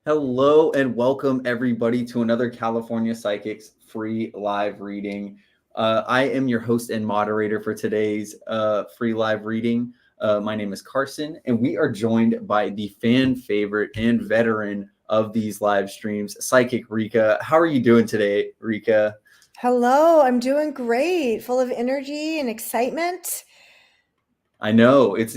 Hello and welcome everybody to another California Psychics free live reading. I am your host and moderator for today's free live reading. My name is Carson, and we are joined by the fan favorite and veteran of these live streams, Psychic Rika. How are you doing today, Rika? Hello, I'm doing great, full of energy and excitement. I know it's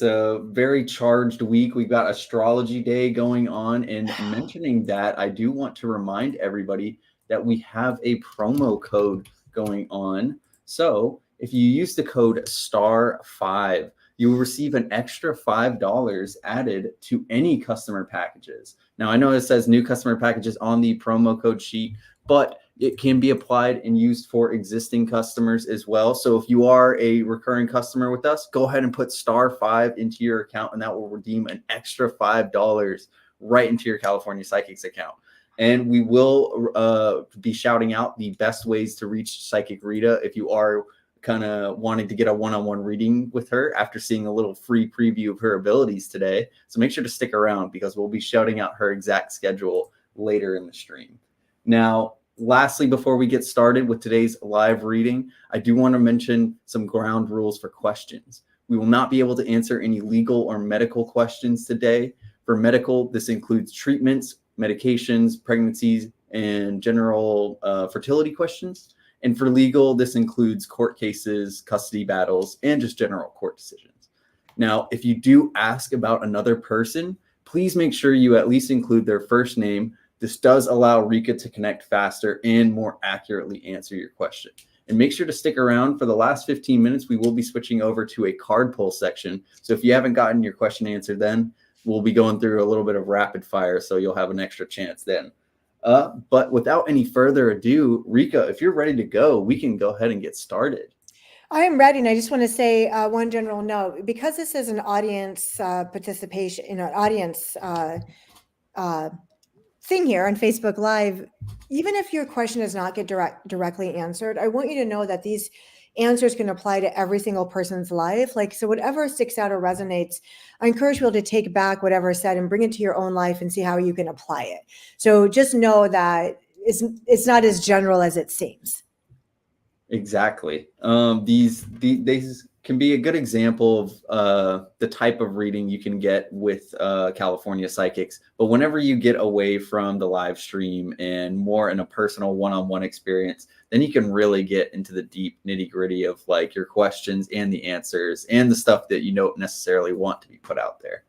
a very charged week. We've got astrology day going on, and mentioning that, I do want to remind everybody that we have a promo code going on. So if you use the code STAR5, you will receive an extra $5 added to any customer packages. Now I know it says new customer packages on the promo code sheet, but it can be applied and used for existing customers as well. So if you are a recurring customer with us, go ahead and put *5 into your account, and that will redeem an extra $5 right into your California Psychics account. And we will be shouting out the best ways to reach Psychic Rita if you are kind of wanting to get a one-on-one reading with her after seeing a little free preview of her abilities today. So make sure to stick around because we'll be shouting out her exact schedule later in the stream. Now, lastly, before we get started with today's live reading, I do want to mention some ground rules for questions. We will not be able to answer any legal or medical questions today. For medical, this includes treatments, medications, pregnancies, and general fertility questions. And for legal, this includes court cases, custody battles, and just general court decisions. Now, if you do ask about another person, please make sure you at least include their first name. This does allow Rika to connect faster and more accurately answer your question. And make sure to stick around for the last 15 minutes. We will be switching over to a card pull section. So if you haven't gotten your question answered then, we'll be going through a little bit of rapid fire, so you'll have an extra chance then. But without any further ado, Rika, if you're ready to go, we can go ahead and get started. I am ready, and I just want to say one general note. Because this is an audience participation, audience uh, thing here on Facebook Live, even if your question does not get directly answered, I want you to know that these answers can apply to every single person's life. So whatever sticks out or resonates, I encourage people to take back whatever is said and bring it to your own life and see how you can apply it. So just know that it's not as general as it seems. Exactly. These can be a good example of the type of reading you can get with California Psychics. But whenever you get away from the live stream and more in a personal one-on-one experience, then you can really get into the deep nitty-gritty of like your questions and the answers and the stuff that you don't necessarily want to be put out there.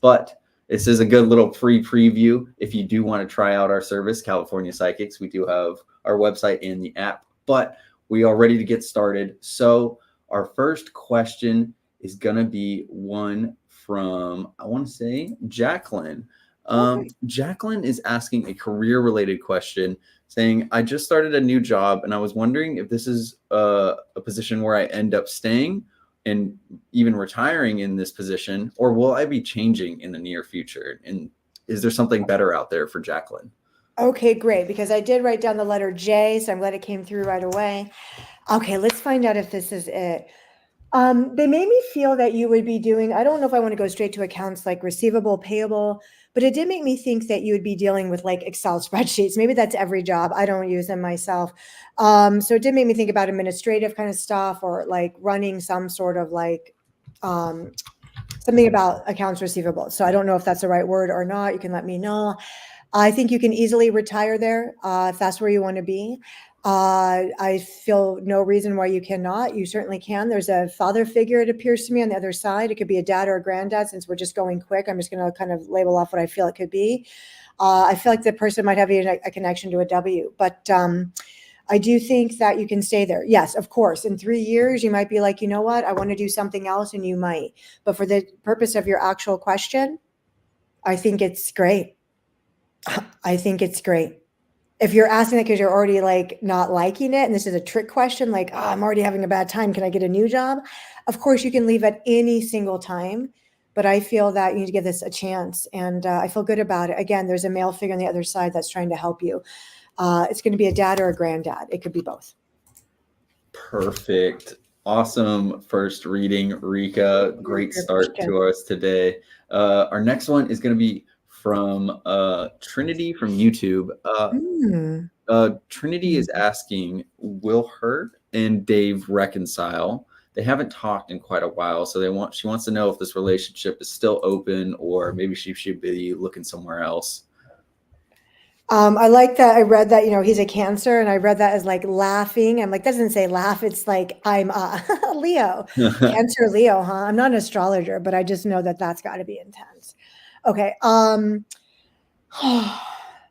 But this is a good little free preview. If you do want to try out our service, California Psychics, we do have our website and the app. But we are ready to get started. So our first question is going to be one from, I want to say, Jacqueline. Jacqueline is asking a career-related question, saying, I just started a new job, and I was wondering if this is a position where I end up staying and even retiring in this position, or will I be changing in the near future? And is there something better out there for Jacqueline? Okay, great, because I did write down the letter J, so I'm glad it came through right away. Okay, let's find out if this is it. They made me feel that you would be doing, I don't know if I want to go straight to accounts like receivable, payable, but it did make me think that you would be dealing with like Excel spreadsheets. Maybe that's every job. I don't use them myself. So it did make me think about administrative kind of stuff or like running some sort of like something about accounts receivable. So I don't know if that's the right word or not. You can let me know. I think you can easily retire there if that's where you want to be. I feel no reason why you cannot. You certainly can. There's a father figure, it appears to me, on the other side. It could be a dad or a granddad. Since we're just going quick, I'm just going to kind of label off what I feel it could be. I feel like the person might have a connection to a W, but I do think that you can stay there. Yes, of course. In 3 years, you might be like, you know what, I want to do something else, and you might. But for the purpose of your actual question, I think it's great. I think it's great. If you're asking it because you're already like not liking it, and this is a trick question, like, oh, I'm already having a bad time, can I get a new job? Of course, you can leave at any single time, but I feel that you need to give this a chance, and I feel good about it. Again, there's a male figure on the other side that's trying to help you. It's going to be a dad or a granddad. It could be both. Perfect. Awesome first reading, Rika. Great start to us today. Our next one is going to be from Trinity from YouTube. Mm. Trinity is asking, will her and Dave reconcile? They haven't talked in quite a while, so she wants to know if this relationship is still open or maybe she should be looking somewhere else. I like that. I read that, he's a Cancer, and I read that as like laughing. I'm like, that doesn't say laugh. It's like, I'm Leo, Cancer Leo, huh? I'm not an astrologer, but I just know that that's got to be intense. Okay.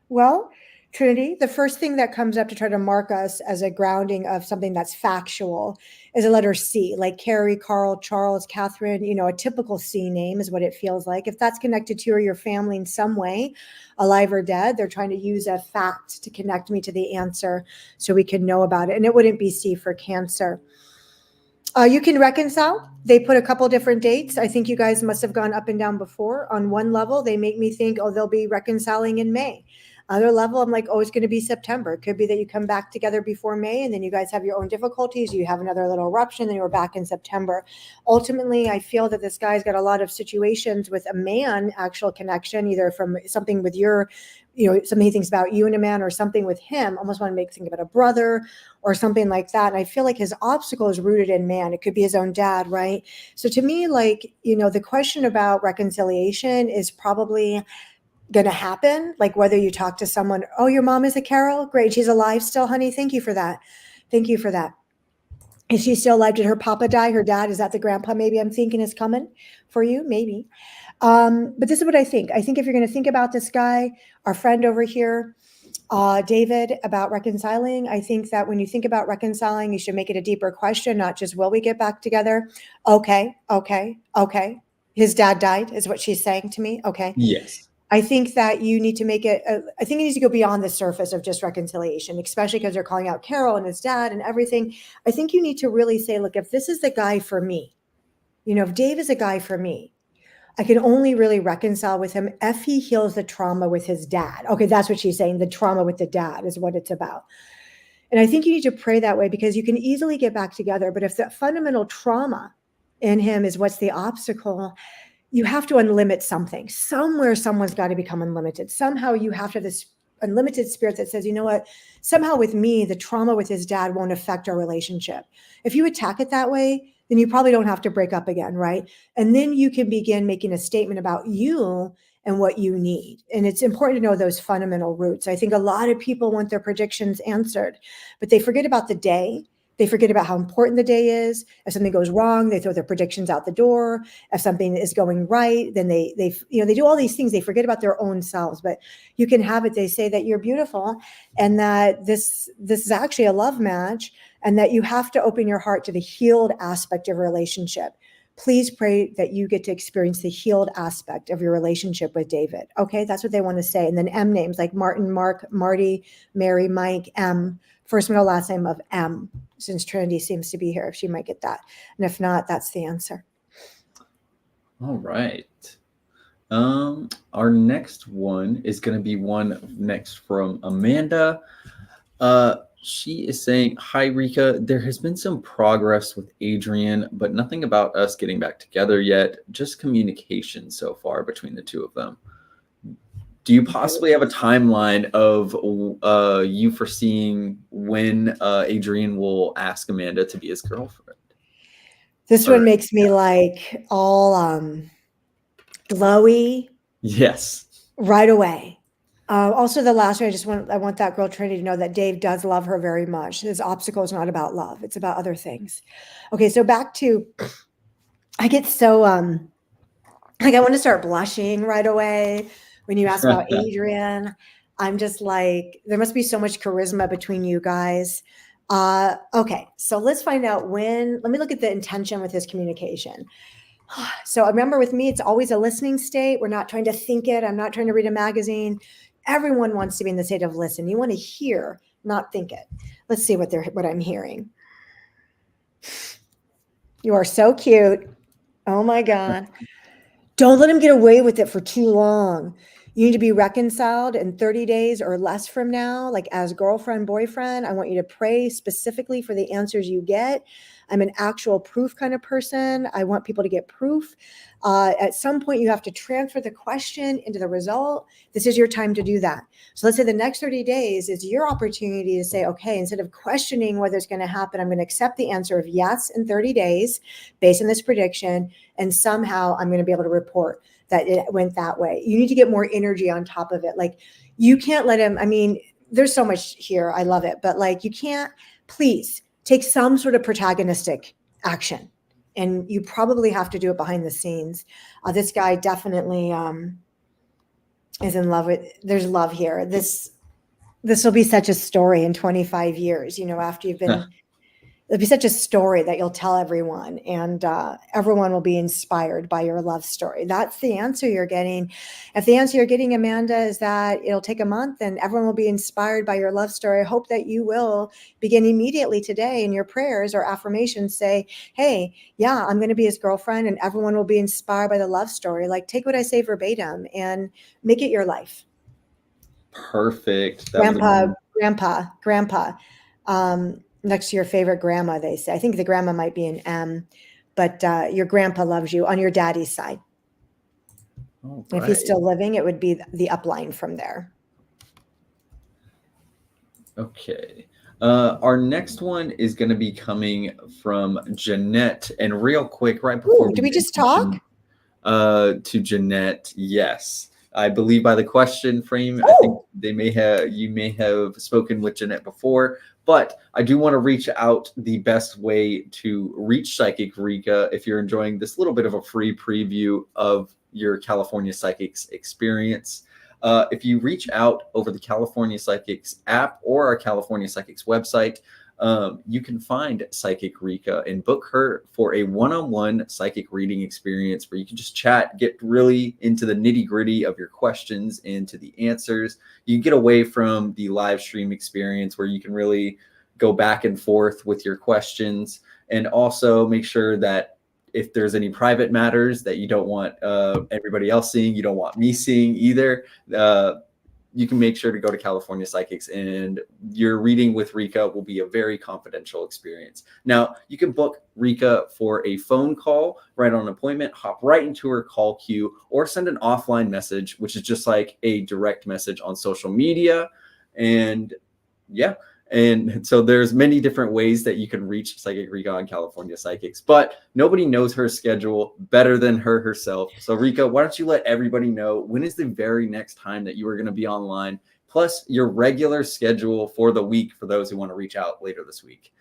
Well, Trinity, the first thing that comes up to try to mark us as a grounding of something that's factual is a letter C, like Carrie, Carl, Charles, Catherine, a typical C name is what it feels like. If that's connected to you or your family in some way, alive or dead, they're trying to use a fact to connect me to the answer so we can know about it. And it wouldn't be C for Cancer. You can reconcile. They put a couple different dates. I think you guys must have gone up and down before. On one level, they make me think, oh, they'll be reconciling in May. Other level, I'm like, oh, it's going to be September. It could be that you come back together before May, and then you guys have your own difficulties. You have another little eruption, then you're back in September. Ultimately, I feel that this guy's got a lot of situations with a man, actual connection, either from something with your, something he thinks about you and a man, or something with him. Almost want to make think about a brother or something like that. And I feel like his obstacle is rooted in man. It could be his own dad, right? So to me, like, the question about reconciliation is probably going to happen. Like whether you talk to someone, oh, your mom is a Carol? Great. She's alive still, honey. Thank you for that. Thank you for that. Is she still alive? Did her papa die? Her dad? Is that the grandpa maybe I'm thinking is coming for you? Maybe. But this is what I think. I think if you're going to think about this guy, our friend over here, David, about reconciling, I think that when you think about reconciling, you should make it a deeper question, not just, will we get back together? Okay. His dad died is what she's saying to me. Okay. Yes. I think that you need to make it, I think it needs to go beyond the surface of just reconciliation, especially because they're calling out Carol and his dad and everything. I think you need to really say, look, if this is the guy for me, if Dave is a guy for me, I can only really reconcile with him if he heals the trauma with his dad. Okay, that's what she's saying. The trauma with the dad is what it's about. And I think you need to pray that way because you can easily get back together. But if the fundamental trauma in him is what's the obstacle, you have to unlimit something. Somewhere, someone's got to become unlimited. Somehow you have to have this unlimited spirit that says, you know what, somehow with me, the trauma with his dad won't affect our relationship. If you attack it that way, then you probably don't have to break up again, right? And then you can begin making a statement about you and what you need. And it's important to know those fundamental roots. I think a lot of people want their predictions answered, but they forget about the day. They forget about how important the day is. If something goes wrong, they throw their predictions out the door. If something is going right, then they do all these things. They forget about their own selves. But you can have it. They say that you're beautiful, and that this is actually a love match, and that you have to open your heart to the healed aspect of a relationship. Please pray that you get to experience the healed aspect of your relationship with David. Okay, that's what they want to say. And then M names like Martin, Mark, Marty, Mary, Mike, M. First middle last name of M, since Trinity seems to be here, if she might get that. And if not, that's the answer. All right. Our next one is going to be one next from Amanda. She is saying, hi, Rika. There has been some progress with Adrian, but nothing about us getting back together yet. Just communication so far between the two of them. Do you possibly have a timeline of you foreseeing when Adrian will ask Amanda to be his girlfriend? This one makes me like all glowy. Yes. Right away. Also, the last one, I want that girl Trinity to know that Dave does love her very much. His obstacle is not about love. It's about other things. Okay, so back to, I get so, like I want to start blushing right away when you ask about Adrian. I'm just like, there must be so much charisma between you guys. Okay, so let's find out let me look at the intention with his communication. So remember with me, it's always a listening state. We're not trying to think it. I'm not trying to read a magazine. Everyone wants to be in the state of listen. You want to hear, not think it. Let's see what I'm hearing. You are so cute. Oh my God. Don't let him get away with it for too long. You need to be reconciled in 30 days or less from now, like as girlfriend, boyfriend. I want you to pray specifically for the answers you get. I'm an actual proof kind of person. I want people to get proof. At some point, you have to transfer the question into the result. This is your time to do that. So let's say the next 30 days is your opportunity to say, okay, instead of questioning whether it's going to happen, I'm going to accept the answer of yes in 30 days based on this prediction. And somehow I'm going to be able to report that it went that way. You need to get more energy on top of it. Like you can't let him, I mean, there's so much here. I love it. But like you can't, please take some sort of protagonistic action. And you probably have to do it behind the scenes. This guy definitely is in love with, there's love here. This will be such a story in 25 years, after you've been, it'll be such a story that you'll tell everyone, and everyone will be inspired by your love story. That's the answer you're getting. If the answer you're getting, Amanda, is that it'll take a month and everyone will be inspired by your love story, I hope that you will begin immediately today in your prayers or affirmations say, hey, yeah, I'm going to be his girlfriend, and everyone will be inspired by the love story. Like take what I say verbatim and make it your life. Perfect. Grandpa. Next to your favorite grandma, they say. I think the grandma might be an M, but your grandpa loves you on your daddy's side. All If he's still living, it would be the upline from there. Okay. Our next one is going to be coming from Jeanette. And real quick, right before did we just talk? To Jeanette, yes. I believe by the question frame, I think you may have spoken with Jeanette before, but I do want to reach out the best way to reach Psychic Rika if you're enjoying this little bit of a free preview of your California Psychics experience. If you reach out over the California Psychics app or our California Psychics website, you can find Psychic Rika and book her for a one-on-one psychic reading experience where you can just chat, get really into the nitty-gritty of your questions and to the answers. You can get away from the live stream experience where you can really go back and forth with your questions, and also make sure that if there's any private matters that you don't want everybody else seeing, you don't want me seeing either, you can make sure to go to California Psychics, and your reading with Rika will be a very confidential experience. Now, you can book Rika for a phone call, right on an appointment, hop right into her call queue, or send an offline message, which is just like a direct message on social media. And yeah. And so there's many different ways that you can reach Psychic Rika on California Psychics, but nobody knows her schedule better than her herself. So Rika, why don't you let everybody know when is the very next time that you are going to be online, plus your regular schedule for the week for those who want to reach out later this week.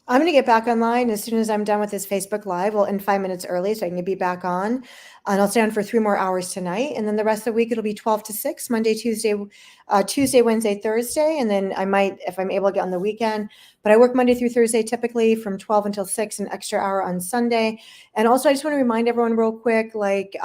I'm going to get back online as soon as I'm done with this Facebook Live. Well, in 5 minutes early, so I can be back on. And I'll stay on for 3 more hours tonight. And then the rest of the week, it'll be 12 to 6, Monday, Tuesday, Wednesday, Thursday. And then I might, if I'm able to get on the weekend. But I work Monday through Thursday, typically from 12 until 6, an extra hour on Sunday. And also, I just want to remind everyone real quick, like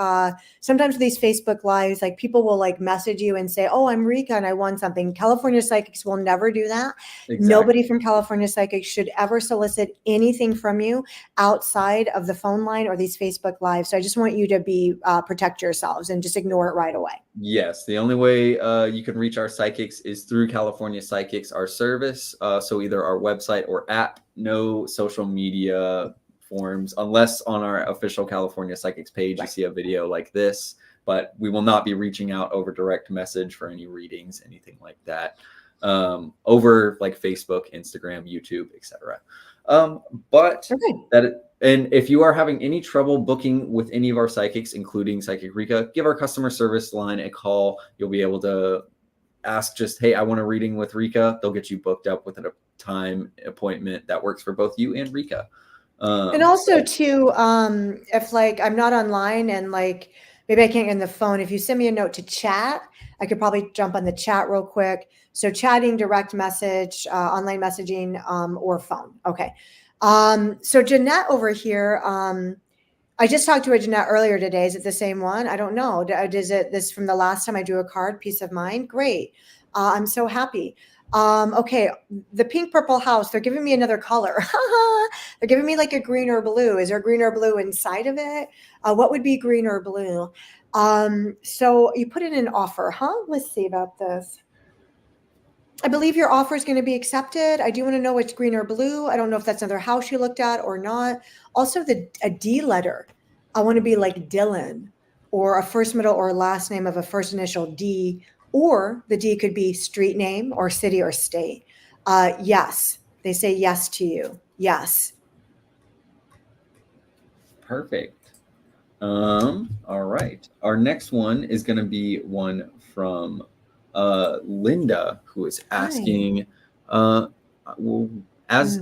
sometimes with these Facebook Lives, like people will like message you and say, oh, I'm Rika and I won something. California Psychics will never do that. Exactly. Nobody from California Psychics should ever solicit anything from you outside of the phone line or these Facebook Lives. So I just want you to protect yourselves and just ignore it right away. Yes, the only way you can reach our psychics is through California Psychics, our service. So either our website or app. No social media forms, unless on our official California Psychics page you see a video like this. But we will not be reaching out over direct message for any readings, anything like that, over like Facebook, Instagram, YouTube, etc. And if you are having any trouble booking with any of our psychics, including Psychic Rika, give our customer service line a call. You'll be able to ask just, hey, I want a reading with Rika. They'll get you booked up with a time appointment that works for both you and Rika. And also too, if like I'm not online and like maybe I can't get on the phone, if you send me a note to chat, I could probably jump on the chat real quick. So chatting, direct message, online messaging, or phone. Okay. So Jeanette over here, I just talked to a Jeanette earlier today. Is it the same one? I don't know. Is it this from the last time I drew a card, Peace of Mind? Great. I'm so happy. Okay. The pink purple house, they're giving me another color. They're giving me like a green or blue. Is there green or blue inside of it? What would be green or blue? So you put in an offer, huh? Let's see about this. I believe your offer is going to be accepted. I do want to know which green or blue. I don't know if that's another house you looked at or not. Also, a D letter. I want to be like Dylan, or a first, middle, or last name of a first initial D, or the D could be street name or city or state. Yes, they say yes to you. Yes. Perfect. All right. Our next one is going to be one from Linda, who is Hi. asking, well, as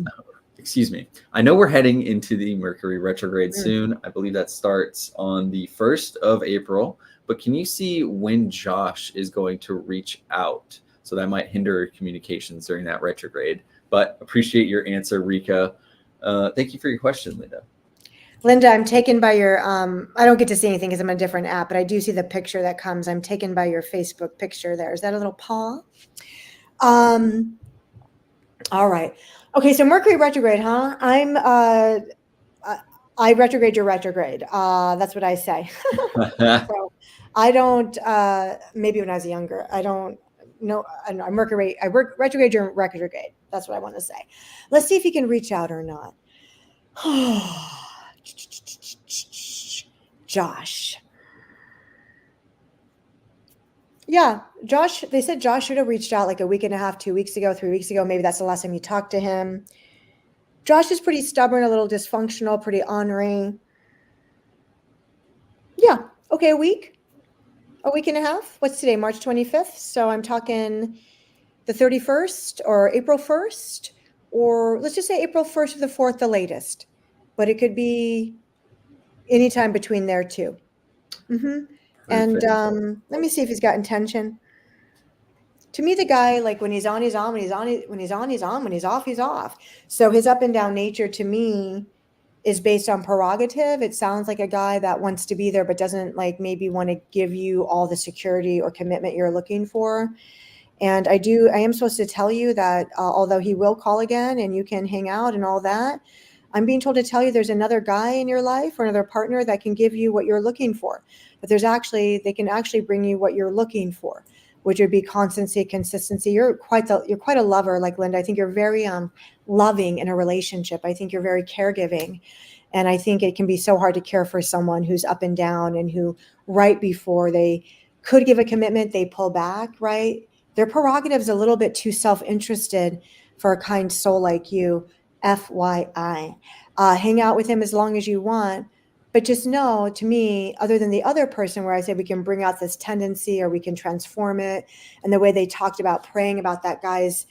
excuse me, I know we're heading into the Mercury retrograde Mm. soon. I believe that starts on the 1st of April. But can you see when Josh is going to reach out? So that might hinder communications during that retrograde. But appreciate your answer, Rika. Thank you for your question, Linda. Linda, I'm taken by your, I don't get to see anything because I'm on a different app, but I do see the picture that comes. I'm taken by your Facebook picture there. Is that a little paw? All right. Okay, so Mercury retrograde, huh? I retrograde your retrograde. That's what I say. So I don't, maybe when I was younger, I don't know. I work retrograde your retrograde. That's what I want to say. Let's see if he can reach out or not. Josh. Yeah, Josh, they said Josh should have reached out like a week and a half, 2 weeks ago, 3 weeks ago. Maybe that's the last time you talked to him. Josh is pretty stubborn, a little dysfunctional, pretty ornery. Yeah. Okay, a week and a half. What's today? March 25th. So I'm talking the 31st or April 1st, or let's just say April 1st or the 4th, the latest. But it could be anytime between there too. And Perfect. let me see if he's got intention. To me, the guy, like when he's on, he's on, when he's on, when he's on, he's on, when he's off, he's off. So his up and down nature to me is based on prerogative. It sounds like a guy that wants to be there, but doesn't like maybe want to give you all the security or commitment you're looking for. And I am supposed to tell you that although he will call again and you can hang out and all that, I'm being told to tell you there's another guy in your life or another partner that can give you what you're looking for. But they can actually bring you what you're looking for, which would be constancy, consistency. You're quite a lover, like Linda. I think you're very loving in a relationship. I think you're very caregiving. And I think it can be so hard to care for someone who's up and down and who right before they could give a commitment, they pull back, right? Their prerogative is a little bit too self-interested for a kind soul like you. FYI. Hang out with him as long as you want. But just know, to me, other than the other person where I said we can bring out this tendency or we can transform it, and the way they talked about praying about that guy's,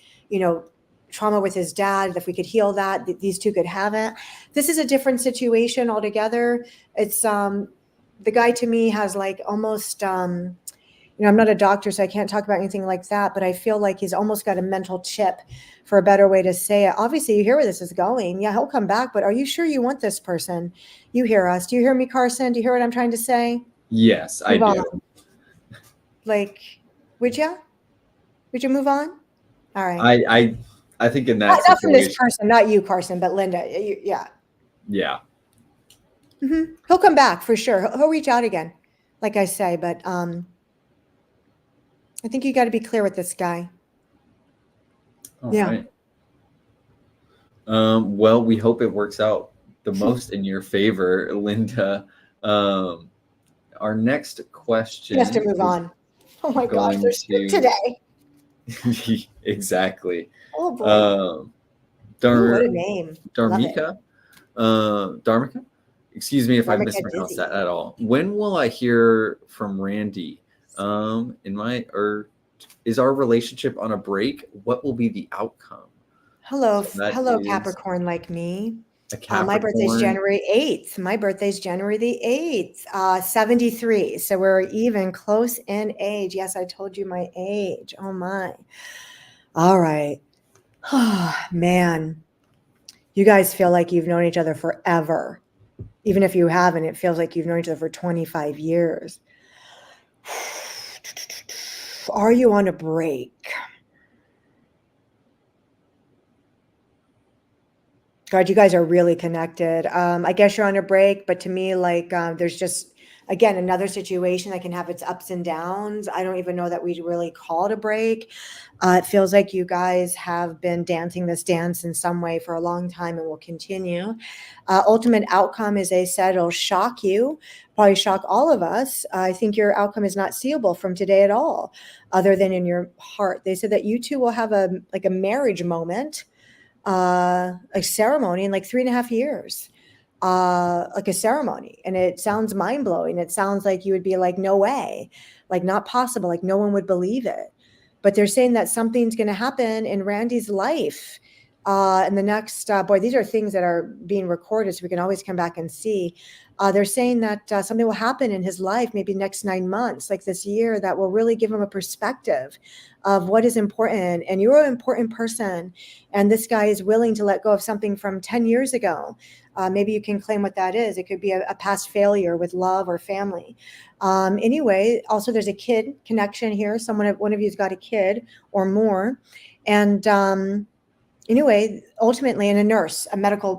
trauma with his dad, if we could heal that, these two could have it. This is a different situation altogether. It's the guy to me has like almost I'm not a doctor, so I can't talk about anything like that, but I feel like he's almost got a mental chip, for a better way to say it. Obviously, you hear where this is going. Yeah, he'll come back, but are you sure you want this person? You hear us. Do you hear me, Carson? Do you hear what I'm trying to say? Yes, I Move do. on. Like, would you? Would you move on? All right. I think in that Not from this situation, person, not you, Carson, but Linda. Yeah. yeah. He'll come back for sure. He'll reach out again, like I say, but I think you got to be clear with this guy. All Yeah. right. Well, we hope it works out the most in your favor, Linda. Our next question He has to move is on. Oh my gosh, going there's two to today. exactly. Oh boy. Ooh, what Dar a name. Love it. Dharmika. Dharmika. Excuse me if I Dharmaka mispronounced Dizzy. that at all. When will I hear from Randy? Is our relationship on a break? What will be the outcome? Hello, So that hello, is Capricorn like me. a My birthday's Capricorn. January 8th. My birthday's January the 8th, 73. So we're even close in age. Yes, I told you my age. Oh my. All right. Man, you guys feel like you've known each other forever. Even if you haven't, it feels like you've known each other for 25 years. Are you on a break? God, you guys are really connected. I guess you're on a break, but to me, like there's just again, another situation that can have its ups and downs. I don't even know that we'd really call it a break. It feels like you guys have been dancing this dance in some way for a long time and will continue. Ultimate outcome, as they said, it'll shock you, probably shock all of us. I think your outcome is not seeable from today at all, other than in your heart. They said that you two will have a marriage moment, a ceremony in like 3.5 years, like a ceremony. And it sounds mind blowing. It sounds like you would be like, no way, like not possible, like no one would believe it. But they're saying that something's going to happen in Randy's life. And the next, boy, these are things that are being recorded, so we can always come back and see. They're saying that something will happen in his life, maybe next 9 months, like this year, that will really give him a perspective of what is important. And you're an important person. And this guy is willing to let go of something from 10 years ago. Maybe you can claim what that is. It could be a past failure with love or family. Anyway, also there's a kid connection here. One of you's got a kid or more. And anyway, ultimately, and a nurse,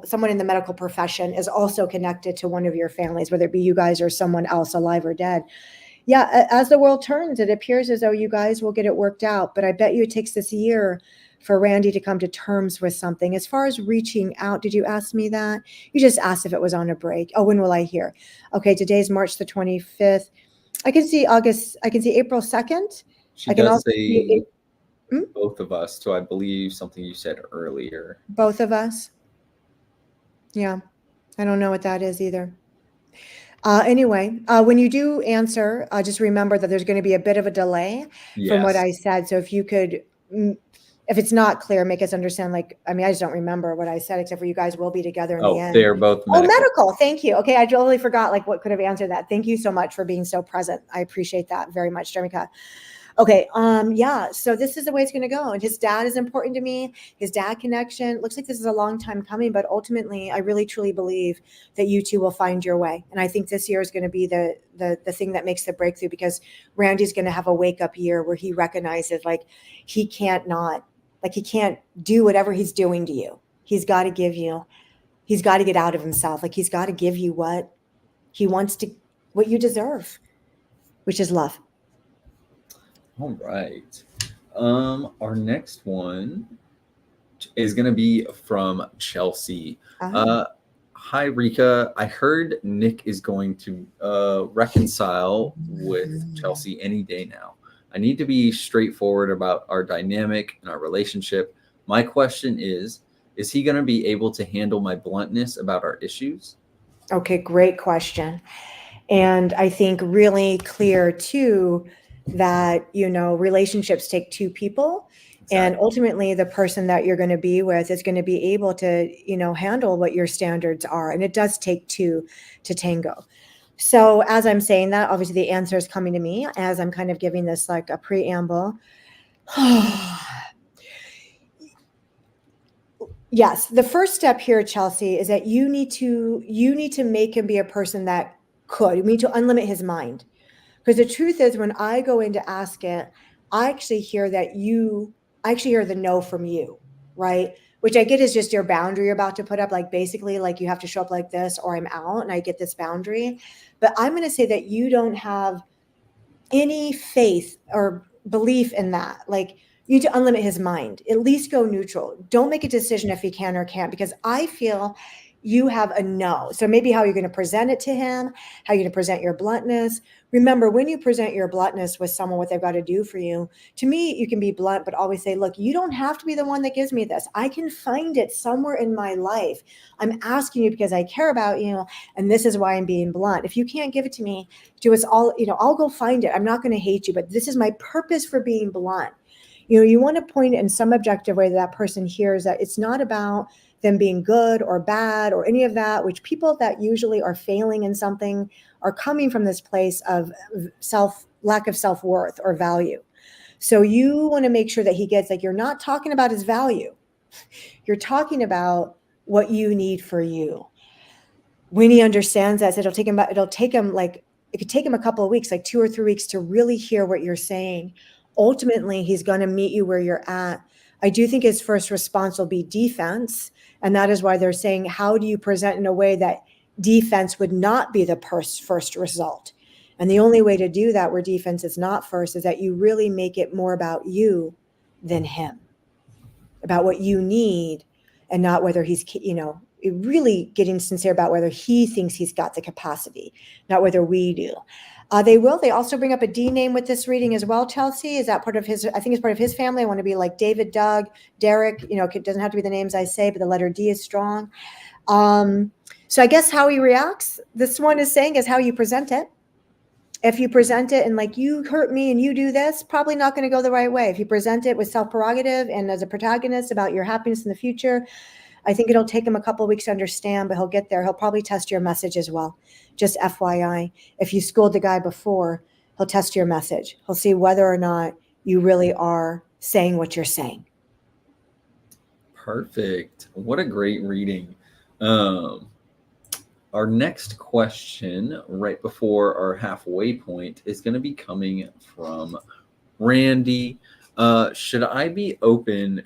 someone in the medical profession is also connected to one of your families, whether it be you guys or someone else, alive or dead. Yeah, as the world turns, it appears as though you guys will get it worked out. But I bet you it takes this year for Randy to come to terms with something. As far as reaching out, did you ask me that? You just asked if it was on a break. Oh, when will I hear? Okay, today's March the 25th. I can see April 2nd. She I can does also see say both of us, so I believe something you said earlier. both of us. Yeah, I don't know what that is either. Anyway, when you do answer, just remember that there's going to be a bit of a delay from what Yes. I said. So if you could, if it's not clear, make us understand. Like, I mean, I just don't remember what I said, except for you guys will be together in the end. They are both Oh, medical. medical. Thank you. Okay, I totally forgot like what could have answered that. Thank you so much for being so present. I appreciate that very much, Jermica. Okay, yeah, so this is the way it's going to go. And his dad is important to me. His dad connection looks like this is a long time coming, but ultimately, I really truly believe that you two will find your way. And I think this year is going to be the thing that makes the breakthrough, because Randy's going to have a wake up year where he recognizes like he can't do whatever he's doing to you. He's got to get out of himself. Like he's got to give you what he wants to, what you deserve, which is love. All right. Our next one is going to be from Chelsea. Hi, Rika. I heard Nick is going to reconcile with Chelsea any day now. I need to be straightforward about our dynamic and our relationship. My question is he going to be able to handle my bluntness about our issues? Okay, great question. And I think really clear too that, relationships take two people. Exactly. And ultimately the person that you're going to be with is going to be able to, handle what your standards are. And it does take two to tango. So as I'm saying that, obviously the answer is coming to me as I'm kind of giving this like a preamble. Yes, the first step here, Chelsea, is that you need to make him be a person that could. You need to unlimit his mind. Because the truth is, when I go in to ask it, I actually hear the no from you, right? Which I get is just your boundary you're about to put up, like basically like you have to show up like this or I'm out, and I get this boundary. But I'm going to say that you don't have any faith or belief in that. Like, you need to unlimit his mind, at least go neutral. Don't make a decision if he can or can't, because I feel you have a no. So maybe how you're going to present it to him, how you're going to present your bluntness. Remember, when you present your bluntness with someone, what they've got to do for you, to me, you can be blunt, but always say, look, you don't have to be the one that gives me this. I can find it somewhere in my life. I'm asking you because I care about you, and this is why I'm being blunt. If you can't give it to me, do us all, I'll go find it. I'm not going to hate you, but this is my purpose for being blunt. You want to point in some objective way that person hears that it's not about them being good or bad or any of that, which people that usually are failing in something are coming from this place of lack of self-worth or value. So you want to make sure that he gets, like, you're not talking about his value. You're talking about what you need for you. When he understands that, it could take him a couple of weeks, like 2 or 3 weeks, to really hear what you're saying. Ultimately, he's going to meet you where you're at. I do think his first response will be defense. And that is why they're saying, how do you present in a way that defense would not be the first result? And the only way to do that where defense is not first is that you really make it more about you than him, about what you need, and not whether he's, really getting sincere about whether he thinks he's got the capacity, not whether we do. They also bring up a D name with this reading as well, Chelsea. Is that part of his, I think it's part of his family. I want to be like David, Doug, Derek, it doesn't have to be the names I say, but the letter D is strong. So I guess how he reacts, this one is saying, is how you present it. If you present it and like, you hurt me and you do this, probably not going to go the right way. If you present it with self-prerogative and as a protagonist about your happiness in the future, I think it'll take him a couple of weeks to understand, but he'll get there. He'll probably test your message as well. Just FYI, if you schooled the guy before, he'll test your message. He'll see whether or not you really are saying what you're saying. Perfect. What a great reading. Our next question, right before our halfway point, is going to be coming from Randy. Should I be open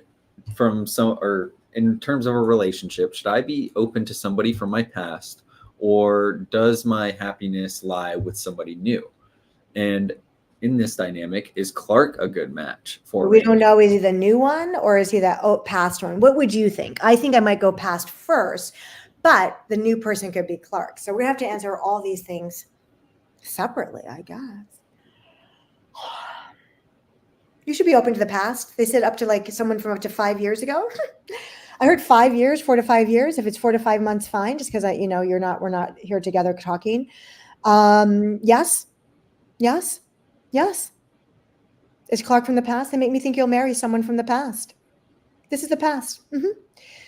in terms of a relationship, should I be open to somebody from my past, or does my happiness lie with somebody new? And in this dynamic, is Clark a good match for We Randy? don't know, is he the new one or is he that past one? What would you think? I think I might go past first, but the new person could be Clark. So we have to answer all these things separately, I guess. You should be open to the past. They said up to like someone from up to 5 years ago. I heard 5 years, 4 to 5 years. If it's 4 to 5 months, fine. Just because we're not here together talking. Yes. Is Clark from the past? They make me think you'll marry someone from the past. This is the past.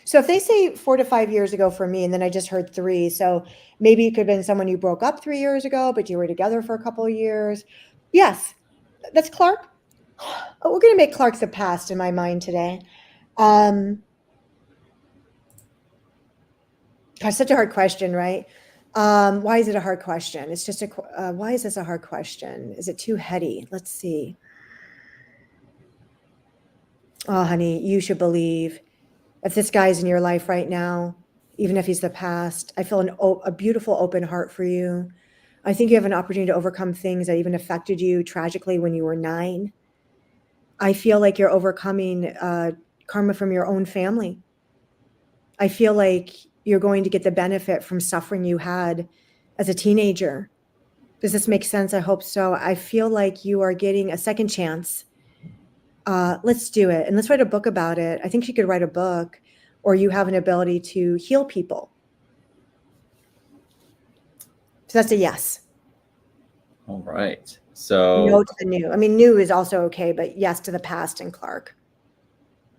So if they say 4 to 5 years ago for me, and then I just heard 3, so maybe it could have been someone you broke up 3 years ago, but you were together for a couple of years. Yes, that's Clark. Oh, we're going to make Clark the past in my mind today. That's such a hard question, right? Why is it a hard question? It's just why is this a hard question? Is it too heady? Let's see. Oh, honey, you should believe if this guy's in your life right now, even if he's the past, I feel a beautiful open heart for you. I think you have an opportunity to overcome things that even affected you tragically when you were 9. I feel like you're overcoming karma from your own family. I feel like you're going to get the benefit from suffering you had as a teenager. Does this make sense? I hope so. I feel like you are getting a second chance. Let's do it. And let's write a book about it. I think you could write a book, or you have an ability to heal people. So that's a yes. All right. So no to the new. I mean, new is also okay, but yes to the past and Clark.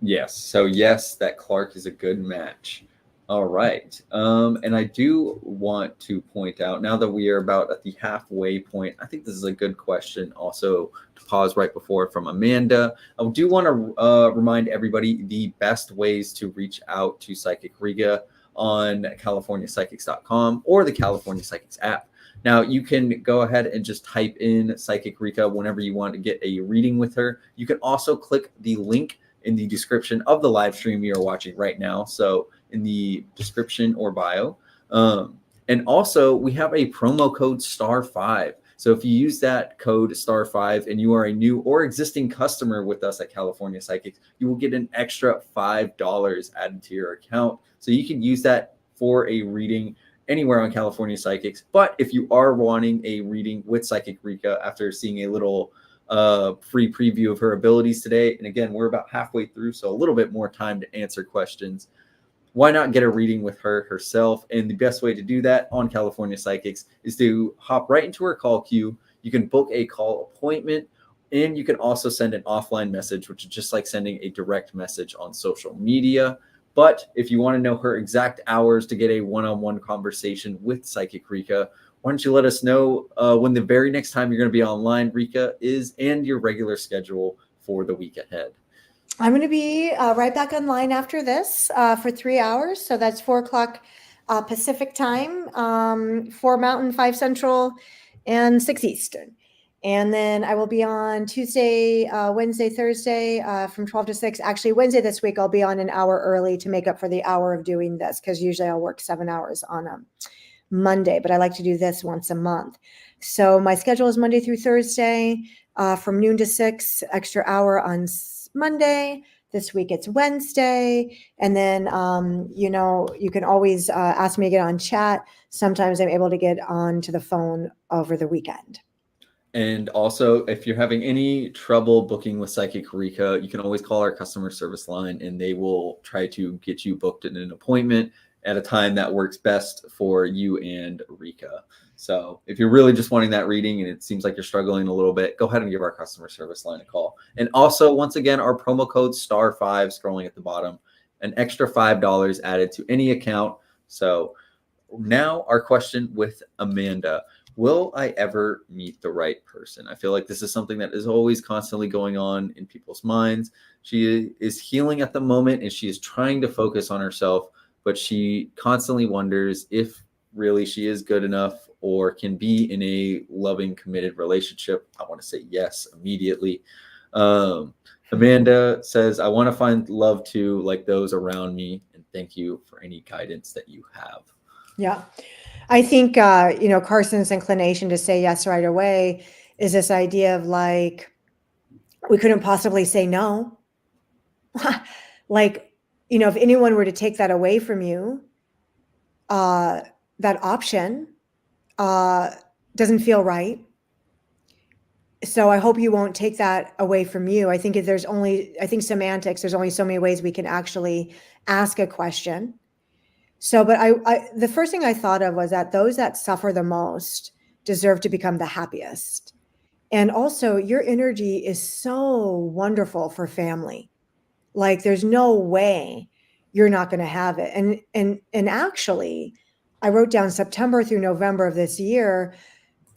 Yes. So yes, that Clark is a good match. All right. And I do want to point out, now that we are about at the halfway point, I think this is a good question also to pause right before, from Amanda. I do want to remind everybody the best ways to reach out to Psychic Rika on CaliforniaPsychics.com or the California Psychics app. Now, you can go ahead and just type in Psychic Rika whenever you want to get a reading with her. You can also click the link in the description of the live stream you are watching right now. So in the description or bio. And also we have a promo code *5. So if you use that code *5 and you are a new or existing customer with us at California Psychics, you will get an extra $5 added to your account. So you can use that for a reading anywhere on California Psychics. But if you are wanting a reading with Psychic Rika after seeing a little free preview of her abilities today, and again, we're about halfway through, so a little bit more time to answer questions, why not get a reading with her herself? And the best way to do that on California Psychics is to hop right into her call queue. You can book a call appointment, and you can also send an offline message, which is just like sending a direct message on social media. But if you want to know her exact hours to get a one-on-one conversation with Psychic Rika, why don't you let us know when the very next time you're going to be online, Rika, is, and your regular schedule for the week ahead. I'm going to be right back online after this for 3 hours. So that's 4 o'clock Pacific time, 4 Mountain, 5 Central, and 6 Eastern. And then I will be on Tuesday, Wednesday, Thursday from 12 to 6. Actually, Wednesday this week, I'll be on an hour early to make up for the hour of doing this, because usually I'll work 7 hours on Monday, but I like to do this once a month. So my schedule is Monday through Thursday, from noon to 6, extra hour on Monday. This week it's Wednesday. And then, you can always ask me to get on chat. Sometimes I'm able to get onto the phone over the weekend. And also, if you're having any trouble booking with Psychic Rika, you can always call our customer service line and they will try to get you booked in an appointment at a time that works best for you and Rika. So if you're really just wanting that reading and it seems like you're struggling a little bit, go ahead and give our customer service line a call. And also, once again, our promo code STAR5 scrolling at the bottom, an extra $5 added to any account. So now our question with Amanda. Will I ever meet the right person? I feel like this is something that is always constantly going on in people's minds. She is healing at the moment and she is trying to focus on herself, but she constantly wonders if really she is good enough or can be in a loving, committed relationship. I want to say yes immediately. Amanda says, I want to find love too, like those around me. And thank you for any guidance that you have. Yeah. I think, Carson's inclination to say yes right away is this idea of like, we couldn't possibly say no. Like, if anyone were to take that away from you, that option doesn't feel right. So I hope you won't take that away from you. I think semantics, there's only so many ways we can actually ask a question. So, but the first thing I thought of was that those that suffer the most deserve to become the happiest. And also, your energy is so wonderful for family. Like, there's no way you're not going to have it. And actually, I wrote down September through November of this year.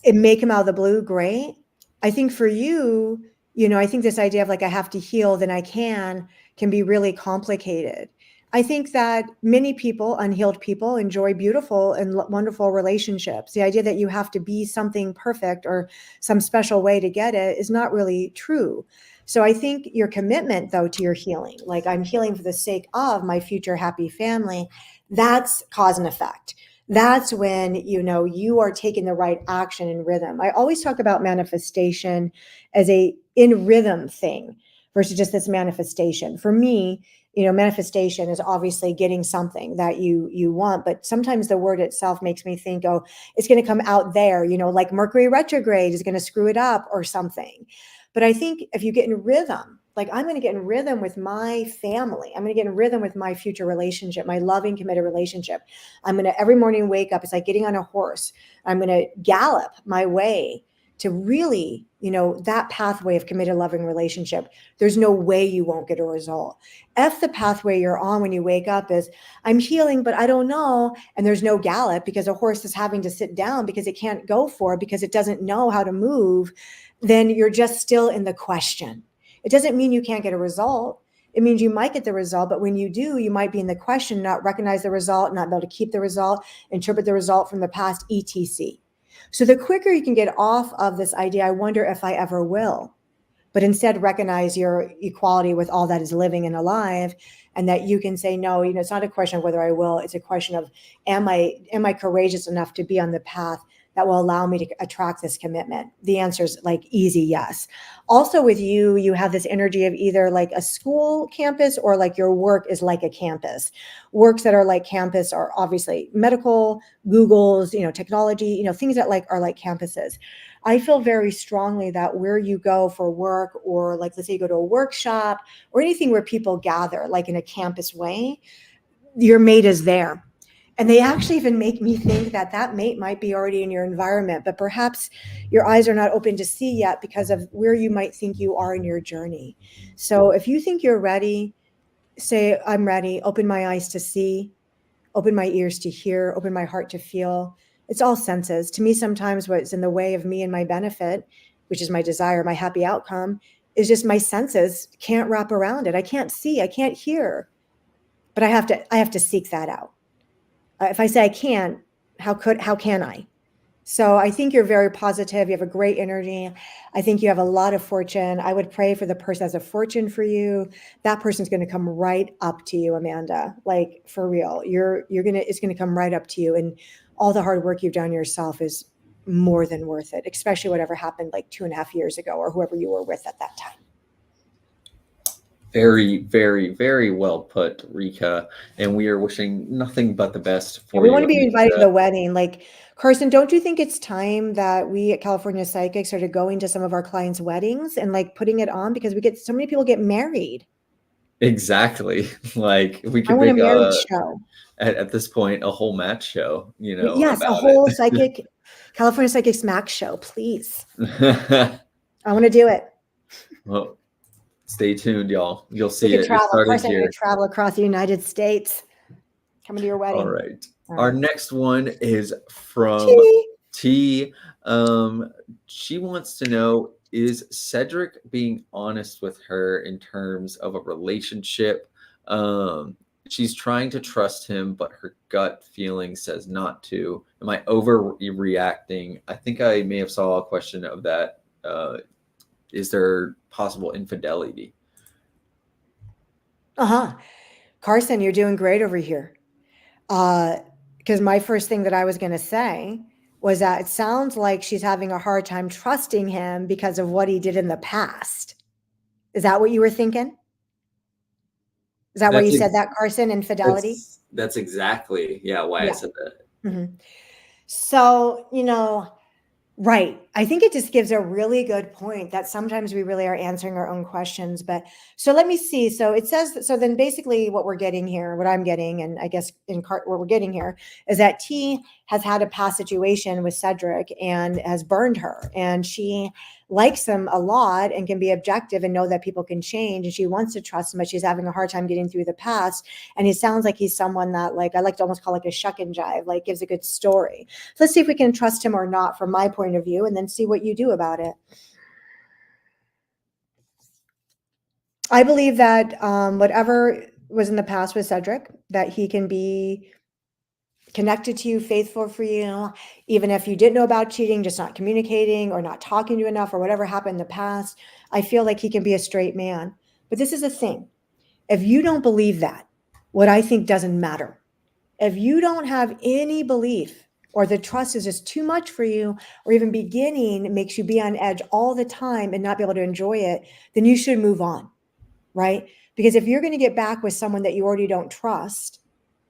It may come out of the blue, great. I think for you, I think this idea of like I have to heal, then I can be really complicated. I think that many people, unhealed people, enjoy beautiful and wonderful relationships. The idea that you have to be something perfect or some special way to get it is not really true. So I think your commitment, though, to your healing, like I'm healing for the sake of my future happy family, that's cause and effect. That's when, you are taking the right action in rhythm. I always talk about manifestation as a in rhythm thing versus just this manifestation. For me, manifestation is obviously getting something that you want, but sometimes the word itself makes me think, oh, it's going to come out there, like Mercury retrograde is going to screw it up or something. But I think if you get in rhythm, like I'm going to get in rhythm with my family, I'm going to get in rhythm with my future relationship, my loving, committed relationship. I'm going to every morning wake up, it's like getting on a horse. I'm going to gallop my way to really, that pathway of committed, loving relationship. There's no way you won't get a result. If the pathway you're on when you wake up is, I'm healing, but I don't know, and there's no gallop because a horse is having to sit down because it can't go forward because it doesn't know how to move, then you're just still in the question. It doesn't mean you can't get a result. It means you might get the result, but when you do, you might be in the question, not recognize the result, not be able to keep the result, interpret the result from the past, etc. So the quicker you can get off of this idea, I wonder if I ever will, but instead recognize your equality with all that is living and alive, and that you can say, no, it's not a question of whether I will, it's a question of, am I courageous enough to be on the path that will allow me to attract this commitment? The answer is like easy yes. Also with you have this energy of either like a school campus or like your work is like a campus. Works that are like campus are obviously medical, Google's, technology, things that are like campuses. I feel very strongly that where you go for work, or like, let's say you go to a workshop or anything where people gather, like in a campus way, your mate is there. And they actually even make me think that mate might be already in your environment, but perhaps your eyes are not open to see yet because of where you might think you are in your journey. So if you think you're ready, say, I'm ready, open my eyes to see, open my ears to hear, open my heart to feel. It's all senses. To me, sometimes what's in the way of me and my benefit, which is my desire, my happy outcome, is just my senses can't wrap around it. I can't see, I can't hear, but I have to seek that out. If I say I can't, how can I? So I think you're very positive. You have a great energy. I think you have a lot of fortune. I would pray for the person that has a fortune for you. That person's going to come right up to you, Amanda. Like for real. It's going to come right up to you. And all the hard work you've done yourself is more than worth it, especially whatever happened like 2.5 years ago or whoever you were with at that time. Very, very, very well put, Rika. And we are wishing nothing but the best And for we want you. to be invited to the wedding. Like, Carson, don't you think it's time that we at California Psychic started going to some of our clients' weddings and like putting it on, because we get so many people get married. Exactly. Like we I could want a make marriage show. at this point a whole match show, Yes, a about whole psychic California Psychic Smack show, please. it. I want to do it. Well, stay tuned, y'all. You'll We see could it. It's travel. starting Carson, we here. could travel across the United States. Coming to your All wedding. right. All Our right. next one is from Tea. T. She wants to know, is Cedric being honest with her in terms of a relationship? She's trying to trust him, but her gut feeling says not to. Am I overreacting? I think I may have saw a question of that. Is there possible infidelity? Carson, you're doing great over here. Because my first thing that I was going to say was that it sounds like she's having a hard time trusting him because of what he did in the past. Is that what you were thinking? Is that why you said that, Carson? Infidelity? That's exactly, why I said that. Mm-hmm. So, right. I think it just gives a really good point that sometimes we really are answering our own questions. But so let me see. So it says, so then basically what we're getting here, what I'm getting, and I guess what we're getting here is that T has had a past situation with Cedric and has burned her. And she likes him a lot and can be objective and know that people can change. And she wants to trust him, but she's having a hard time getting through the past. And he sounds like he's someone that, like, I like to almost call like a shuck and jive, like gives a good story. So let's see if we can trust him or not from my point of view, and then see what you do about it. I believe that whatever was in the past with Cedric, that he can be connected to you, faithful for you, even if you didn't know about cheating, just not communicating or not talking to you enough or whatever happened in the past. I feel like he can be a straight man. But this is the thing. If you don't believe that, what I think doesn't matter. If you don't have any belief or the trust is just too much for you, or even beginning makes you be on edge all the time and not be able to enjoy it, then you should move on, right? Because if you're going to get back with someone that you already don't trust,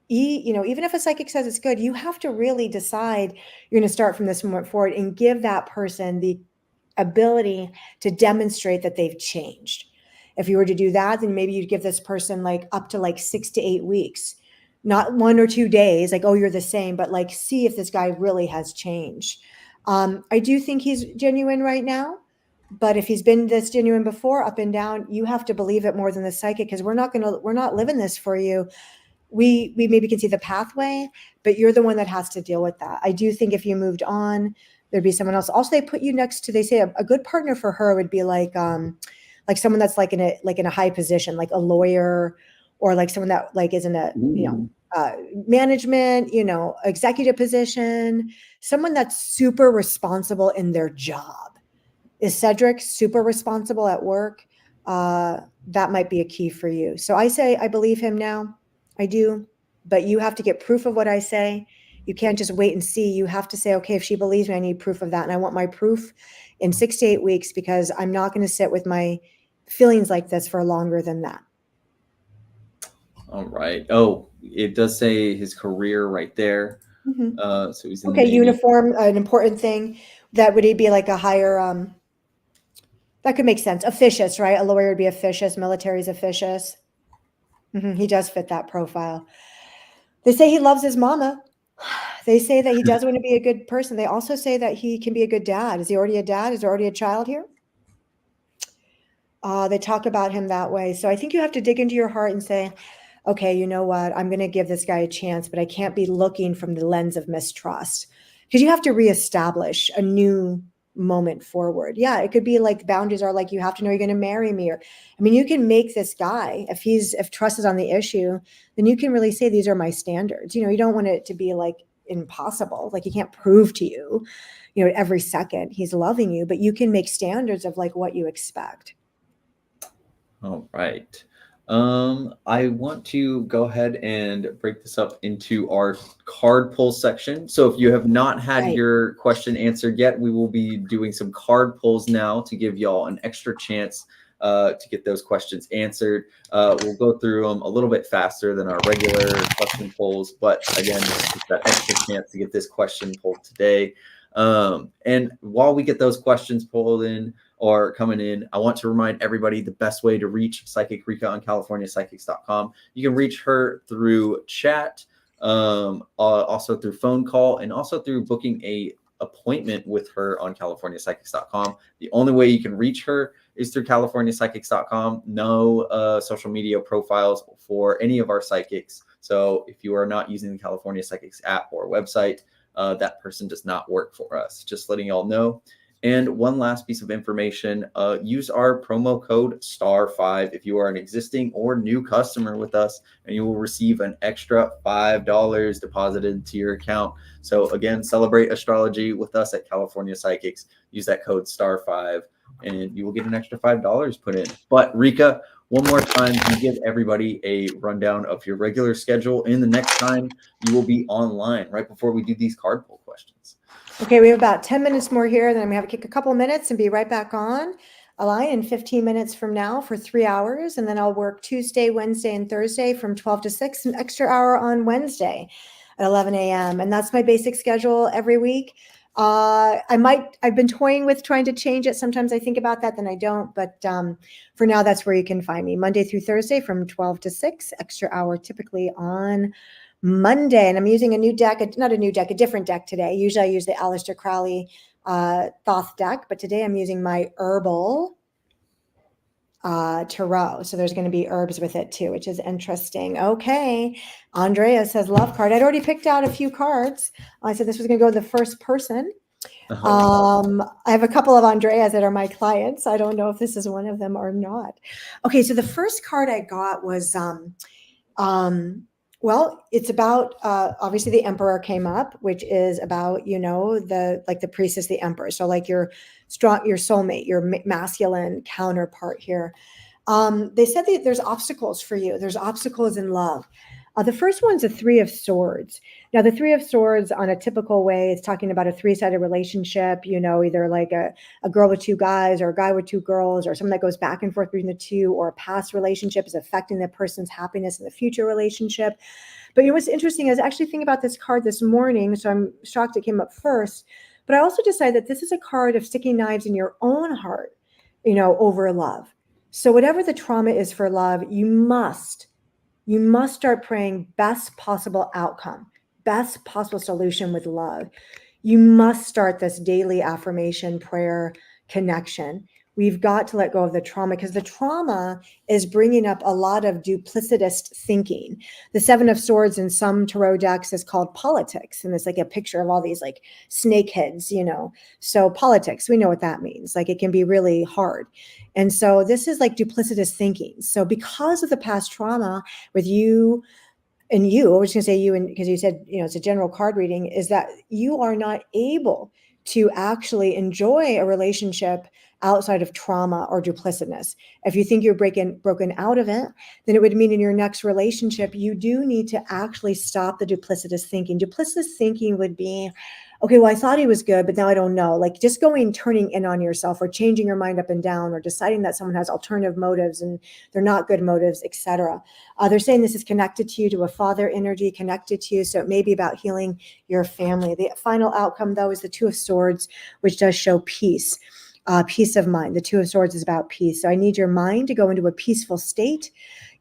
even if a psychic says it's good, you have to really decide you're going to start from this moment forward and give that person the ability to demonstrate that they've changed. If you were to do that, then maybe you'd give this person like up to like 6 to 8 weeks, not 1 or 2 days, like, oh, you're the same, but like, see if this guy really has changed. I do think he's genuine right now, but if he's been this genuine before, up and down, you have to believe it more than the psychic, because we're not living this for you. We maybe can see the pathway, but you're the one that has to deal with that. I do think if you moved on, there'd be someone else. Also, they put you next to, they say a good partner for her would be like someone that's like in a high position, like a lawyer, or like someone that like is in a, management, executive position, someone that's super responsible in their job. Is Cedric super responsible at work? That might be a key for you. So I say, I believe him now. I do, but you have to get proof of what I say. You can't just wait and see. You have to say, okay, if she believes me, I need proof of that. And I want my proof in 6 to 8 weeks, because I'm not going to sit with my feelings like this for longer than that. All right. Oh, it does say his career right there. Mm-hmm. So he's in okay, uniform, an important thing. That would he be like a higher, that could make sense. Officious, right? A lawyer would be officious. Military is officious. Mm-hmm. He does fit that profile. They say he loves his mama. They say that he does want to be a good person. They also say that he can be a good dad. Is he already a dad? Is there already a child here? They talk about him that way. So I think you have to dig into your heart and say, okay, you know what? I'm going to give this guy a chance, but I can't be looking from the lens of mistrust, because you have to reestablish a new moment forward. Yeah, it could be like boundaries are like, you have to know you're going to marry me. Or, I mean, you can make this guy, if trust is on the issue, then you can really say, these are my standards. You don't want it to be like impossible. Like, he can't prove to you, every second he's loving you, but you can make standards of like what you expect. All right. I want to go ahead and break this up into our card pull section. So if you have not had Right. your question answered yet, we will be doing some card pulls now to give y'all an extra chance to get those questions answered. We'll go through them a little bit faster than our regular question polls, but again, this is just that extra chance to get this question pulled today. And while we get those questions pulled in, or coming in, I want to remind everybody the best way to reach Psychic Rika on CaliforniaPsychics.com. You can reach her through chat, also through phone call, and also through booking a appointment with her on CaliforniaPsychics.com. The only way you can reach her is through CaliforniaPsychics.com. No social media profiles for any of our psychics. So if you are not using the California Psychics app or website, that person does not work for us. Just letting y'all know. And one last piece of information, use our promo code STAR5 if you are an existing or new customer with us, and you will receive an extra $5 deposited to your account. So again, celebrate astrology with us at California Psychics. Use that code STAR5 and you will get an extra $5 put in. But Rika, one more time, can you give everybody a rundown of your regular schedule and the next time you will be online right before we do these card pull questions? Okay, we have about 10 minutes more here, then I'm gonna have to kick a couple minutes and be right back on a line in 15 minutes from now for 3 hours. And then I'll work Tuesday, Wednesday, and Thursday from 12 to 6, an extra hour on Wednesday at 11 a.m. And that's my basic schedule every week. I've been toying with trying to change it. Sometimes I think about that, then I don't. But for now, that's where you can find me Monday through Thursday from 12 to 6, extra hour typically on Monday. And I'm using a new deck, not a new deck, a different deck today. Usually I use the Aleister Crowley Thoth deck, but today I'm using my herbal tarot. So there's going to be herbs with it too, which is interesting. Okay. Andrea says love card. I'd already picked out a few cards. I said this was going to go to the first person. I have a couple of Andreas that are my clients. I don't know if this is one of them or not. Okay. So the first card I got was, well, it's about obviously the emperor came up, which is about, you know, the priestess, the emperor. So like your strong, your soulmate, your masculine counterpart here. They said that there's obstacles for you. There's obstacles in love. The first one's a 3 of Swords. Now, the 3 of Swords on a typical way is talking about a 3-sided relationship, you know, either like a girl with 2 guys or a guy with 2 girls or something that goes back and forth between the two, or a past relationship is affecting the person's happiness in the future relationship. But you know what's interesting is actually thinking about this card this morning, so I'm shocked it came up first. But I also decided that this is a card of sticking knives in your own heart, you know, over love. So whatever the trauma is for love, you must start praying best possible outcome, best possible solution with love. You must start this daily affirmation prayer connection. We've got to let go of the trauma, because the trauma is bringing up a lot of duplicitous thinking. The 7 of Swords in some tarot decks is called politics. And it's like a picture of all these like snake heads, you know. So politics, we know what that means. Like it can be really hard. And so this is like duplicitous thinking. So because of the past trauma with you, and you, I was going to say you, and because you said, you know, it's a general card reading, is that you are not able to actually enjoy a relationship outside of trauma or duplicitness. If you think you're broken out of it, then it would mean in your next relationship, you do need to actually stop the duplicitous thinking. Duplicitous thinking would be, okay, well, I thought he was good, but now I don't know. Like just turning in on yourself, or changing your mind up and down, or deciding that someone has alternative motives and they're not good motives, etc. They're saying this is connected to you, to a father energy connected to you. So it may be about healing your family. The final outcome, though, is the 2 of Swords, which does show peace. Peace of mind. The 2 of Swords is about peace. So I need your mind to go into a peaceful state.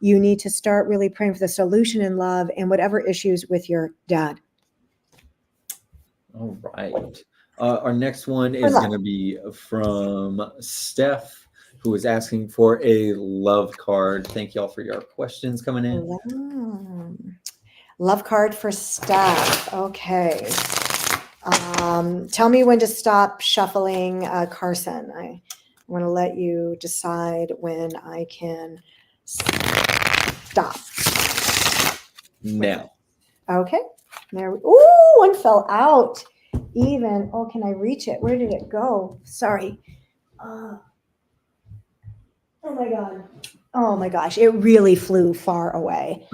You need to start really praying for the solution in love and whatever issues with your dad. All right. Our next one is going to be from Steph, who is asking for a love card. Thank y'all for your questions coming in. Love card for Steph. Okay. Tell me when to stop shuffling, Carson. I want to let you decide when I can stop. Now. Okay. There. Ooh, one fell out. Even. Oh, can I reach it? Where did it go? Sorry. Oh my God. Oh my gosh, it really flew far away.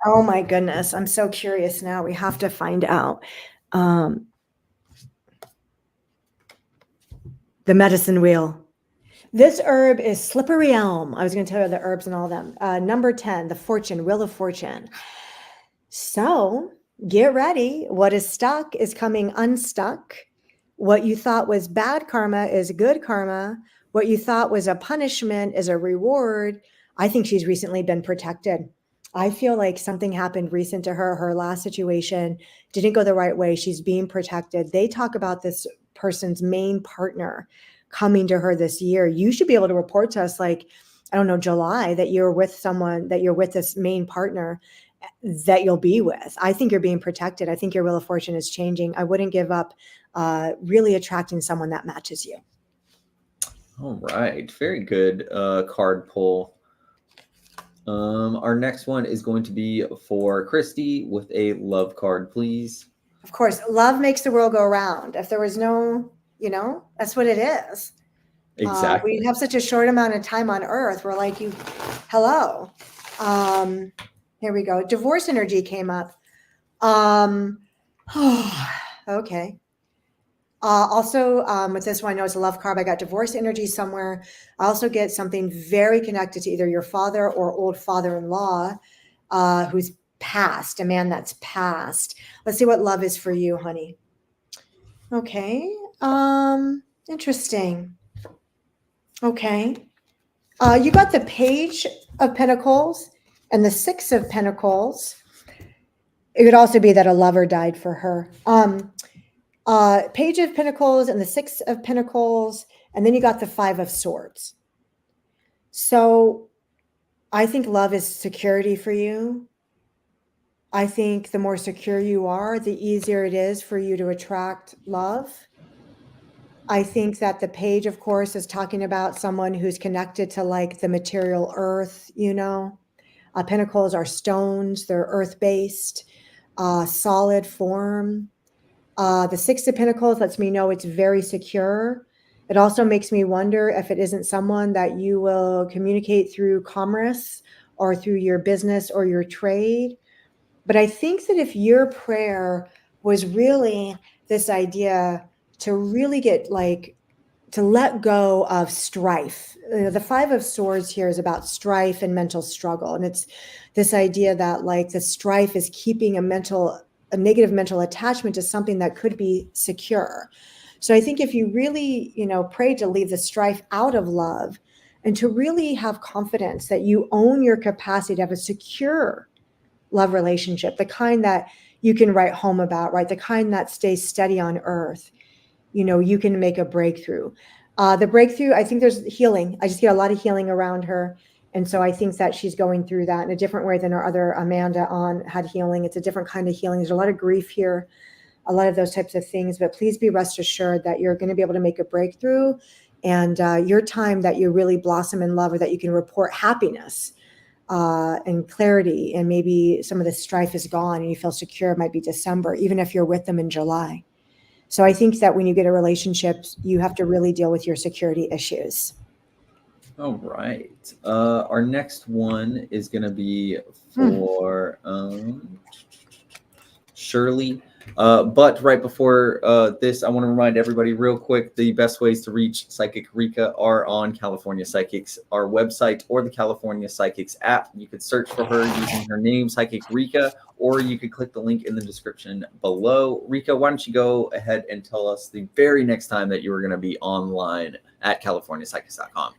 Oh my goodness, I'm so curious now. We have to find out. Um, the medicine wheel. This herb is slippery elm. I was going to tell you the herbs and all of them. Number 10, the fortune, wheel of fortune. So get ready. What is stuck is coming unstuck. What you thought was bad karma is good karma. What you thought was a punishment is a reward. I think she's recently been protected. I feel like something happened recent to her. Her last situation didn't go the right way. She's being protected. They talk about this person's main partner coming to her this year. You should be able to report to us, like, I don't know, July, that you're with someone, that you're with this main partner that you'll be with. I think you're being protected. I think your wheel of fortune is changing. I wouldn't give up really attracting someone that matches you. All right. Very good card pull. Our next one is going to be for Christy with a love card, please. Of course, love makes the world go round. If there was no, that's what it is. Exactly. We have such a short amount of time on earth. We're like, hello. Here we go. Divorce energy came up. Okay. Also, with this one, I know it's a love card. I got divorce energy somewhere. I also get something very connected to either your father or old father-in-law who's passed, a man that's passed. Let's see what love is for you, honey. Okay. Interesting. Okay. You got the Page of Pentacles and the Six of Pentacles. It could also be that a lover died for her. Page of Pentacles and the Six of Pentacles, and then you got the Five of Swords. So I think love is security for you. I think the more secure you are, the easier it is for you to attract love. I think that the Page, of course, is talking about someone who's connected to like the material earth, Pentacles are stones, they're earth-based, solid form. The Six of Pentacles lets me know it's very secure. It also makes me wonder if it isn't someone that you will communicate through commerce or through your business or your trade. But I think that if your prayer was really this idea to really get to let go of strife. The Five of Swords here is about strife and mental struggle. And it's this idea that the strife is keeping a negative mental attachment to something that could be secure. So I think if you really, pray to leave the strife out of love and to really have confidence that you own your capacity to have a secure love relationship, the kind that you can write home about, right? The kind that stays steady on earth, you can make a breakthrough. The breakthrough, I think there's healing. I just get a lot of healing around her. And so I think that she's going through that in a different way than our other Amanda had healing. It's a different kind of healing. There's a lot of grief here, a lot of those types of things. But please be rest assured that you're going to be able to make a breakthrough. And your time that you really blossom in love, or that you can report happiness and clarity, and maybe some of the strife is gone and you feel secure, it might be December, even if you're with them in July. So I think that when you get a relationship, you have to really deal with your security issues. All right. Our next one is going to be for Shirley. But right before this, I want to remind everybody real quick, the best ways to reach Psychic Rika are on California Psychics, our website, or the California Psychics app. You could search for her using her name, Psychic Rika, or you could click the link in the description below. Rika, why don't you go ahead and tell us the very next time that you are going to be online at CaliforniaPsychics.com.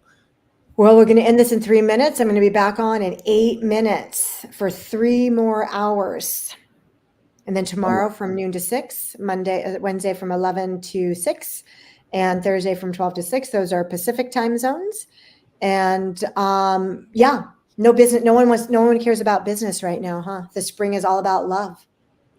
Well, we're going to end this in 3 minutes. I'm going to be back on in 8 minutes for 3 more hours. And then tomorrow from noon to 6, Wednesday from 11 to 6, and Thursday from 12 to 6. Those are Pacific time zones. And no business. No one cares about business right now, huh? The spring is all about love.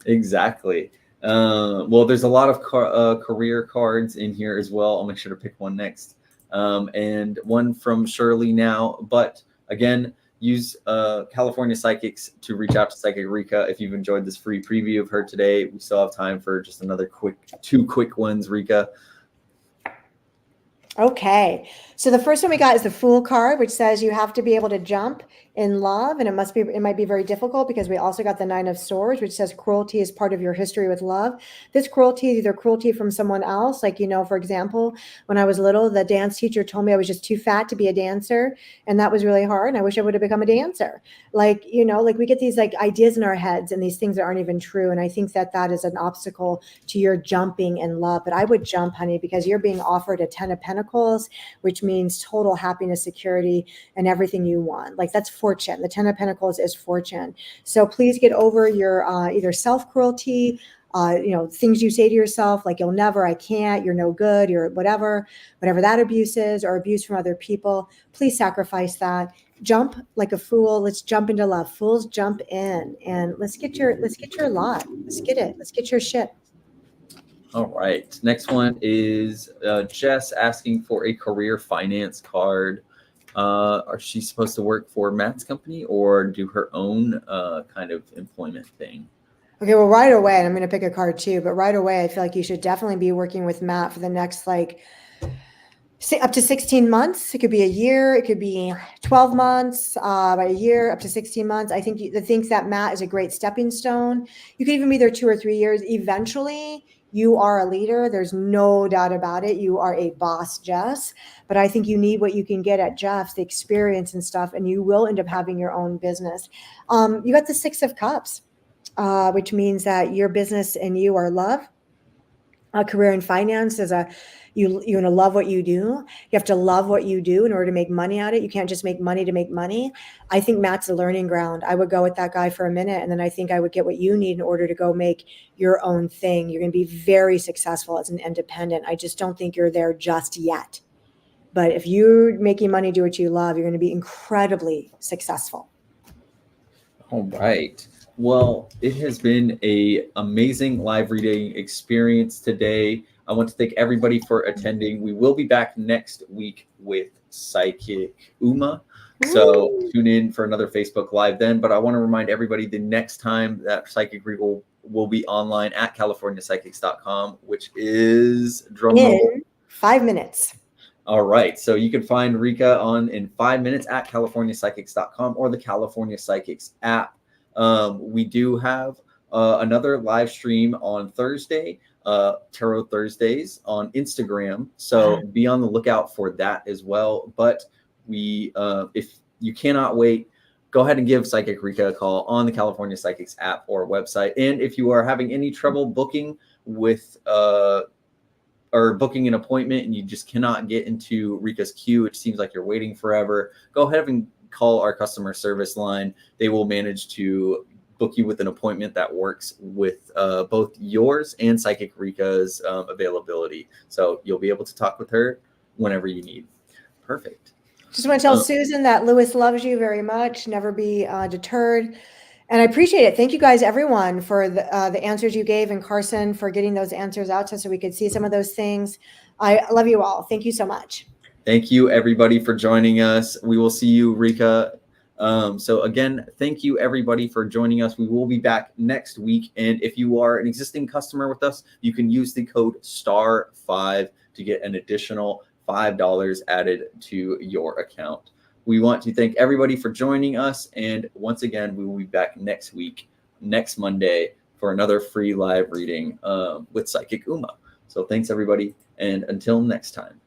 Exactly. Well, there's a lot of career cards in here as well. I'll make sure to pick one next. And one from Shirley now. But again, use California Psychics to reach out to Psychic Rika if you've enjoyed this free preview of her today. We still have time for just another 2 quick ones, Rika. Okay. So the first one we got is the Fool card, which says you have to be able to jump in love, and it might be very difficult because we also got the Nine of Swords, which says cruelty is part of your history with love. This cruelty is either cruelty from someone else, like, for example, when I was little, the dance teacher told me I was just too fat to be a dancer, and that was really hard, and I wish I would have become a dancer. Like, like we get these like ideas in our heads and these things that aren't even true, and I think that that is an obstacle to your jumping in love. But I would jump, honey, because you're being offered a 10 of Pentacles, which means total happiness, security, and everything you want. Like, that's fortune. The 10 of Pentacles is fortune. So please get over your either self-cruelty, things you say to yourself, like you'll never, I can't, you're no good, you're whatever that abuse is, or abuse from other people. Please sacrifice that. Jump like a fool. Let's jump into love. Fools jump in, and let's get your lot. Let's get it. Let's get your shit. All right. Next one is Jess asking for a career finance card. Are she supposed to work for Matt's company or do her own kind of employment thing? Okay, well, right away, and I'm going to pick a card too, but right away, I feel like you should definitely be working with Matt for the next up to 16 months. It could be a year. It could be 12 months, by a year, up to 16 months. I think the things that Matt is a great stepping stone. You could even be there 2 or 3 years. Eventually, you are a leader. There's no doubt about it. You are a boss, Jess. But I think you need what you can get at Jeff's, the experience and stuff, and you will end up having your own business. You got the Six of Cups, which means that your business and you are love. A career in finance is you're going to love what you do. You have to love what you do in order to make money at it. You can't just make money to make money. I think Matt's a learning ground. I would go with that guy for a minute, and then I think I would get what you need in order to go make your own thing. You're going to be very successful as an independent. I just don't think you're there just yet. But if you're making money, do what you love, you're going to be incredibly successful. All right. Well, it has been an amazing live reading experience today. I want to thank everybody for attending. We will be back next week with Psychic Uma. So tune in for another Facebook Live then. But I want to remind everybody the next time that Psychic Rika will be online at CaliforniaPsychics.com, which is in 5 minutes. All right. So you can find Rika in 5 minutes at CaliforniaPsychics.com or the California Psychics app. We do have another live stream on Thursday, Tarot Thursdays on Instagram. So be on the lookout for that as well. But if you cannot wait, go ahead and give Psychic Rika a call on the California Psychics app or website. And if you are having any trouble booking with or booking an appointment and you just cannot get into Rika's queue, it seems like you're waiting forever, go ahead and call our customer service line. They will manage to book you with an appointment that works with both yours and Psychic Rika's availability. So you'll be able to talk with her whenever you need. Perfect. Just want to tell Susan that Lewis loves you very much. Never be deterred. And I appreciate it. Thank you guys, everyone, for the answers you gave, and Carson for getting those answers out to us so we could see some of those things. I love you all. Thank you so much. Thank you, everybody, for joining us. We will see you, Rika. So again, thank you, everybody, for joining us. We will be back next week. And if you are an existing customer with us, you can use the code STAR5 to get an additional $5 added to your account. We want to thank everybody for joining us. And once again, we will be back next week, next Monday, for another free live reading with Psychic Uma. So thanks, everybody. And until next time.